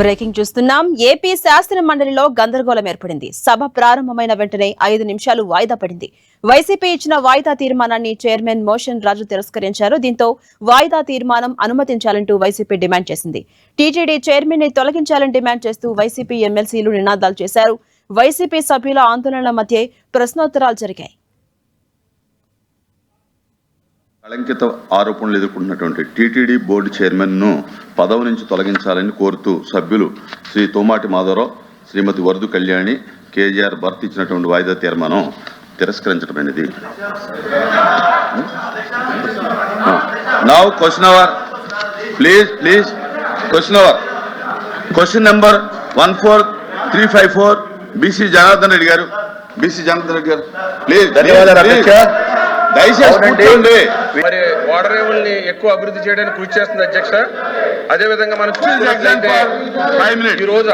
Breaking చూస్తున్నాం. AP శాసన మండలిలో గందరగోళం ఏర్పడింది. సభ ప్రారంభమైన వెంటనే 5 నిమిషాలు వాయిదా పడింది. వైసీపీ ఇచ్చిన వాయిదా తీర్మానాన్ని చైర్మన్ మోషన్ రాజు తిరస్కరించారు. దీంతో వాయిదా తీర్మానం అనుమతించాలంటూ వైసీపీ డిమాండ్ చేసింది. టీటీడీ చైర్మన్ ని తొలగించాలని డిమాండ్ చేస్తూ వైసీపీ ఎమ్మెల్సీలు నినాదాలు చేశారు. వైసీపీ సభ్యుల ఆందోళనల మధ్య ప్రశ్నోత్తరాలు జరిగాయి. కళంకిత ఆరోపణలు ఎదుర్కొంటున్నటువంటి టీటీడీ బోర్డు చైర్మన్ను పదవి నుంచి తొలగించాలని కోరుతూ సభ్యులు శ్రీ తోమాటి మాధవరావు, శ్రీమతి వరదు కళ్యాణి, కేజీఆర్ భర్తీ ఇచ్చినటువంటి వాయిదా తీర్మానం తిరస్కరించడమైనది. Now question hour, please question hour. Question number 14354 BC Janardhan Reddy గారు. ప్లీజ్. ధన్యవాదాలు అధ్యక్ష. దయచేసి మరి ఓడరేవుల్ని ఎక్కువ అభివృద్ధి చేయడానికి కృషి చేస్తుంది అధ్యక్ష. అదేవిధంగా మనం ఈ రోజు